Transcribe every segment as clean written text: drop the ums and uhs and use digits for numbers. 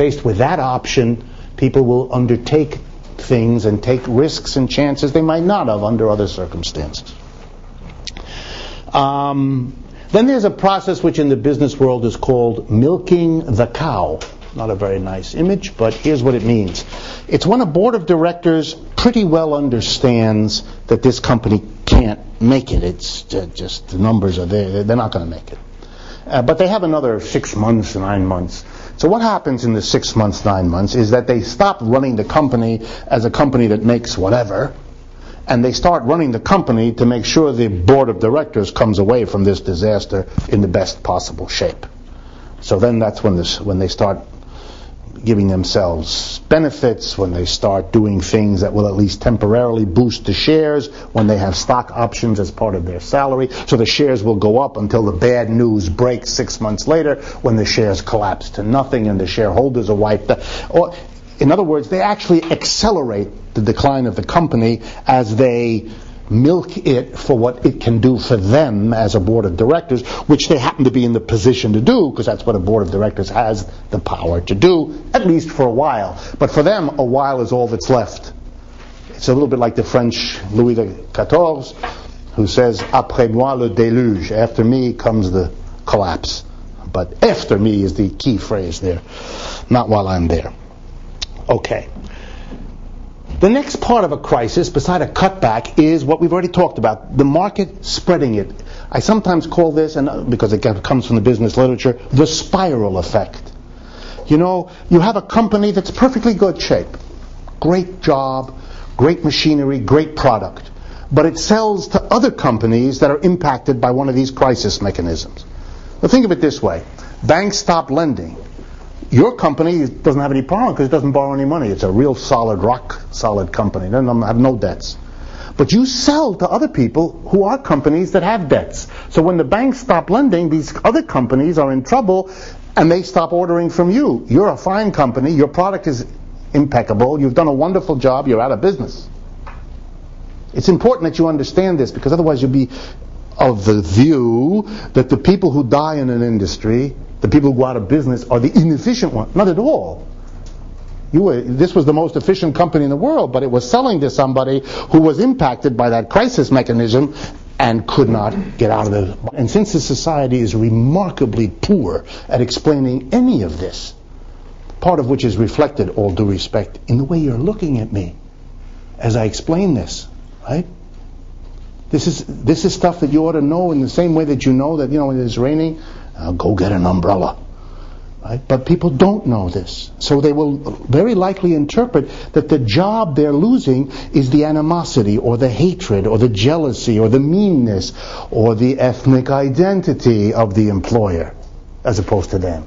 Faced with that option, people will undertake things and take risks and chances they might not have under other circumstances. Then there's a process which in the business world is called milking the cow. Not a very nice image, but here's what it means. It's when a board of directors pretty well understands that this company can't make it. It's just the numbers are there. They're not going to make it. But they have another 6 months, 9 months. So what happens in the 6 months, 9 months is that they stop running the company as a company that makes whatever, and they start running the company to make sure the board of directors comes away from this disaster in the best possible shape. So then that's when they start giving themselves benefits, when they start doing things that will at least temporarily boost the shares, when they have stock options as part of their salary. So the shares will go up until the bad news breaks 6 months later, when the shares collapse to nothing and the shareholders are wiped out. Or, in other words, they actually accelerate the decline of the company as they milk it for what it can do for them as a board of directors, which they happen to be in the position to do, because that's what a board of directors has the power to do, at least for a while. But for them, a while is all that's left. It's a little bit like the French Louis XIV, who says, "Après moi le déluge," after me comes the collapse. But after me is the key phrase there, not while I'm there. Okay. The next part of a crisis, beside a cutback, is what we've already talked about, the market spreading it. I sometimes call this, and because it comes from the business literature, the spiral effect. You know, you have a company that's perfectly good shape. Great job, great machinery, great product. But it sells to other companies that are impacted by one of these crisis mechanisms. Now think of it this way. Banks stop lending. Your company doesn't have any problem because it doesn't borrow any money. It's a real solid, rock-solid company. They don't have no debts. But you sell to other people who are companies that have debts. So when the banks stop lending, these other companies are in trouble and they stop ordering from you. You're a fine company. Your product is impeccable. You've done a wonderful job. You're out of business. It's important that you understand this, because otherwise you'll be of the view that the people who die in an industry, the people who go out of business, are the inefficient ones. Not at all. This was the most efficient company in the world, but it was selling to somebody who was impacted by that crisis mechanism and could not get out of it. And since the society is remarkably poor at explaining any of this, part of which is reflected, all due respect, in the way you're looking at me as I explain this, right? This is stuff that you ought to know in the same way that you know that, when it's raining, go get an umbrella. Right? But people don't know this. So they will very likely interpret that the job they're losing is the animosity or the hatred or the jealousy or the meanness or the ethnic identity of the employer as opposed to them.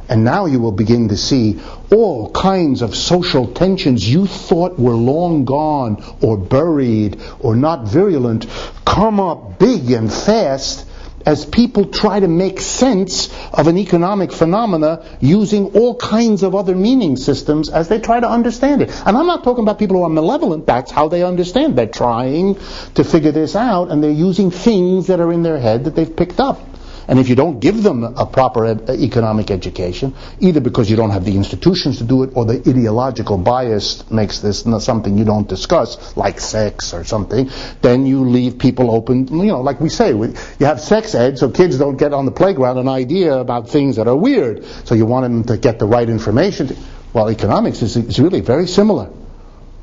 And now you will begin to see all kinds of social tensions you thought were long gone or buried or not virulent come up big and fast as people try to make sense of an economic phenomena using all kinds of other meaning systems as they try to understand it. And I'm not talking about people who are malevolent. That's how they understand. They're trying to figure this out, and they're using things that are in their head that they've picked up. And if you don't give them a proper economic education, either because you don't have the institutions to do it or the ideological bias makes this something you don't discuss, like sex or something, then you leave people open, like we say, you have sex ed so kids don't get on the playground an idea about things that are weird. So you want them to get the right information. Well, economics is really very similar.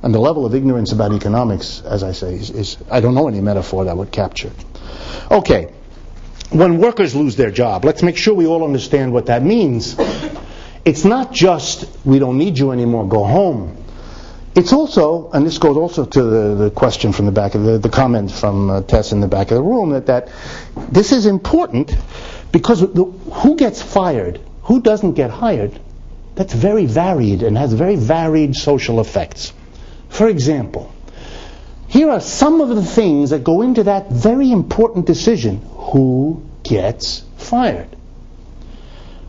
And the level of ignorance about economics, as I say, is I don't know any metaphor that would capture. Okay. When workers lose their job, let's make sure we all understand what that means. It's not just, we don't need you anymore, go home. It's also, and this goes also to the question from the back of the comment from Tess in the back of the room, that this is important because who gets fired, who doesn't get hired, that's very varied and has very varied social effects. For example, here are some of the things that go into that very important decision. Who gets fired?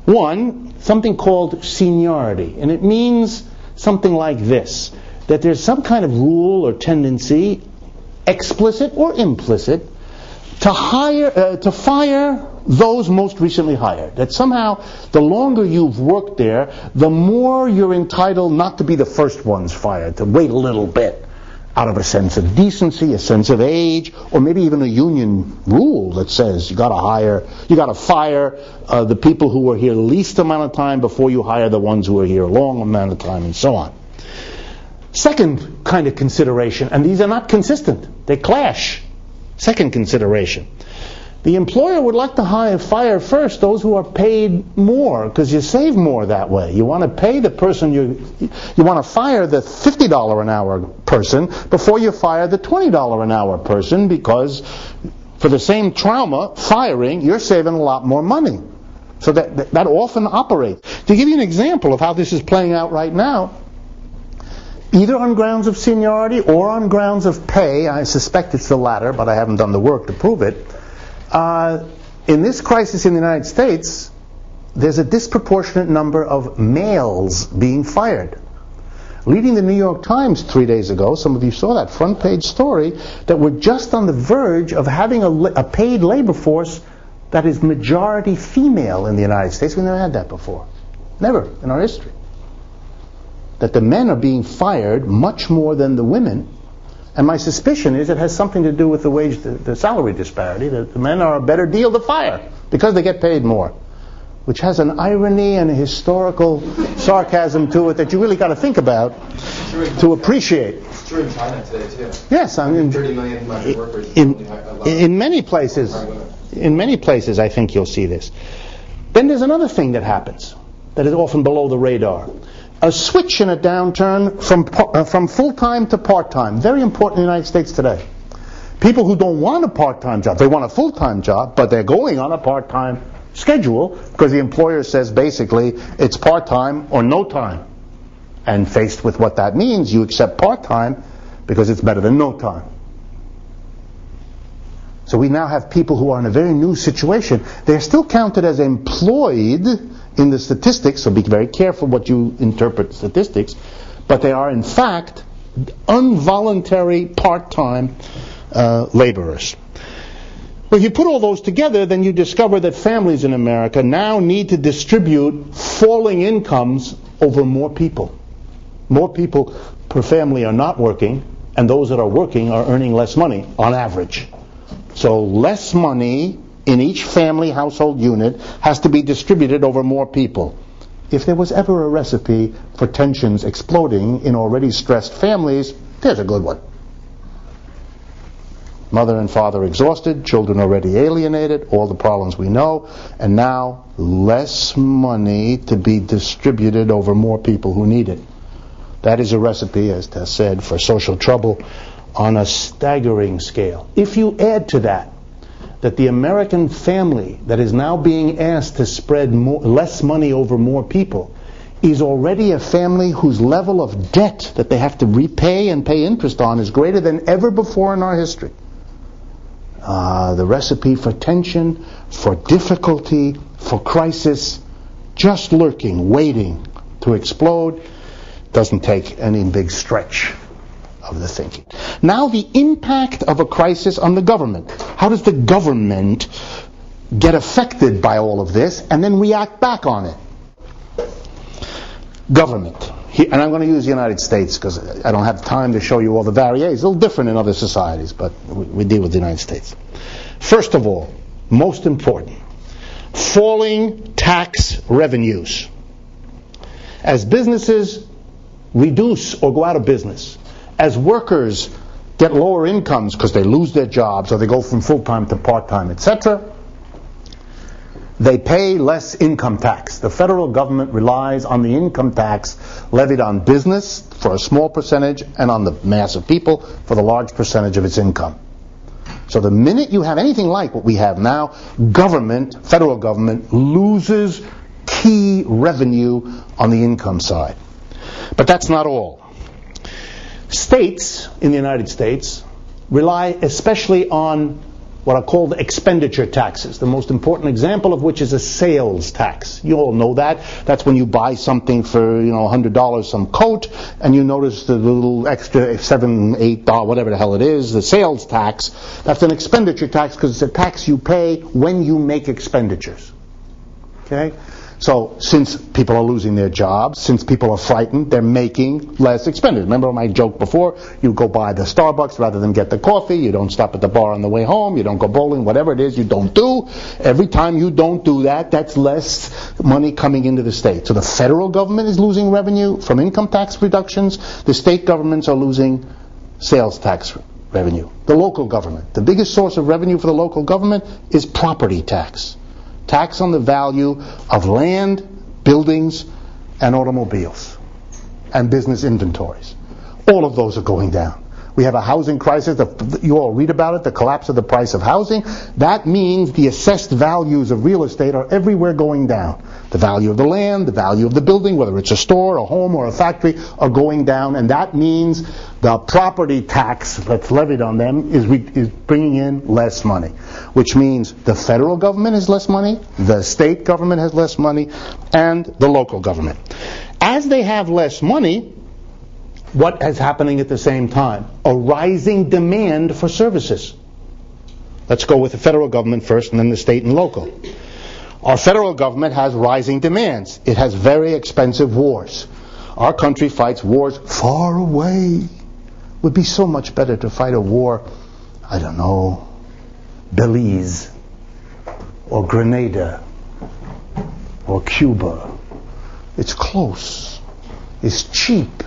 One, something called seniority. And it means something like this, that there's some kind of rule or tendency, explicit or implicit, to fire those most recently hired. That somehow, the longer you've worked there, the more you're entitled not to be the first ones fired, to wait a little bit, out of a sense of decency, a sense of age, or maybe even a union rule that says you got to fire the people who were here least amount of time before you hire the ones who were here a long amount of time, and so on. Second kind of consideration, and these are not consistent, they clash. Second consideration. The employer would like to fire first those who are paid more, because you save more that way. You want to pay the person, you want to fire the $50 an hour person before you fire the $20 an hour person, because for the same trauma, firing, you're saving a lot more money. So that often operates. To give you an example of how this is playing out right now, either on grounds of seniority or on grounds of pay, I suspect it's the latter, but I haven't done the work to prove it, in this crisis in the United States, there's a disproportionate number of males being fired. Leading the New York Times 3 days ago, some of you saw that front page story, that we're just on the verge of having a paid labor force that is majority female in the United States. We've never had that before. Never in our history. That the men are being fired much more than the women. And my suspicion is it has something to do with the salary disparity, that the men are a better deal to fire because they get paid more, which has an irony and a historical sarcasm to it that you really got to think about to appreciate. It's true in China today too. Yes, I mean 30 million migrant workers. In many places, I think you'll see this. Then there's another thing that happens that is often below the radar. A switch in a downturn from full-time to part-time. Very important in the United States today. People who don't want a part-time job, they want a full-time job, but they're going on a part-time schedule because the employer says basically it's part-time or no time. And faced with what that means, you accept part-time because it's better than no time. So we now have people who are in a very new situation. They're still counted as employed in the statistics, so be very careful what you interpret statistics, but they are in fact involuntary part-time laborers. Well, if you put all those together, then you discover that families in America now need to distribute falling incomes over more people. More people per family are not working, and those that are working are earning less money on average. So less money in each family household unit has to be distributed over more people. If there was ever a recipe for tensions exploding in already stressed families, there's a good one. Mother and father exhausted, children already alienated, all the problems we know, and now less money to be distributed over more people who need it. That is a recipe, as Tess said, for social trouble on a staggering scale. If you add to that the American family that is now being asked to spread less money over more people is already a family whose level of debt that they have to repay and pay interest on is greater than ever before in our history. The recipe for tension, for difficulty, for crisis, just lurking, waiting to explode, doesn't take any big stretch of the thinking. Now the impact of a crisis on the government. How does the government get affected by all of this and then react back on it? Government. And I'm going to use the United States because I don't have time to show you all the variations. A little different in other societies, but we deal with the United States. First of all, most important, falling tax revenues. As businesses reduce or go out of business, as workers get lower incomes because they lose their jobs or they go from full-time to part-time, etc., they pay less income tax. The federal government relies on the income tax levied on business for a small percentage and on the mass of people for the large percentage of its income. So the minute you have anything like what we have now, federal government, loses key revenue on the income side. But that's not all. States in the United States rely especially on what are called expenditure taxes, the most important example of which is a sales tax. You all know that. That's when you buy something for $100, some coat, and you notice the little extra $7, $8, whatever the hell it is, the sales tax. That's an expenditure tax because it's a tax you pay when you make expenditures. Okay? So since people are losing their jobs, since people are frightened, they're making less expenditure. Remember my joke before? You go buy the Starbucks rather than get the coffee. You don't stop at the bar on the way home. You don't go bowling. Whatever it is you don't do. Every time you don't do that, that's less money coming into the state. So the federal government is losing revenue from income tax reductions. The state governments are losing sales tax revenue. The local government. The biggest source of revenue for the local government is property tax. Tax on the value of land, buildings, and automobiles, and business inventories. All of those are going down. We have a housing crisis. You all read about it, the collapse of the price of housing. That means the assessed values of real estate are everywhere going down. The value of the land, the value of the building, whether it's a store, a home, or a factory, are going down, and that means the property tax that's levied on them is bringing in less money, which means the federal government has less money, the state government has less money, and the local government. As they have less money, what is happening at the same time? A rising demand for services. Let's go with the federal government first and then the state and local. Our federal government has rising demands. It has very expensive wars. Our country fights wars far away. It would be so much better to fight a war, I don't know, Belize or Grenada or Cuba. It's close. It's cheap.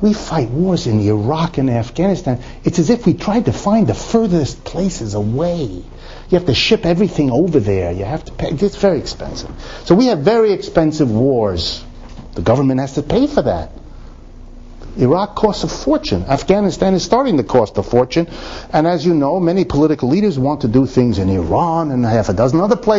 We fight wars in Iraq and Afghanistan. It's as if we tried to find the furthest places away. You have to ship everything over there. You have to pay. It's very expensive. So we have very expensive wars. The government has to pay for that. Iraq costs a fortune. Afghanistan is starting to cost a fortune. And as you know, many political leaders want to do things in Iran and half a dozen other places.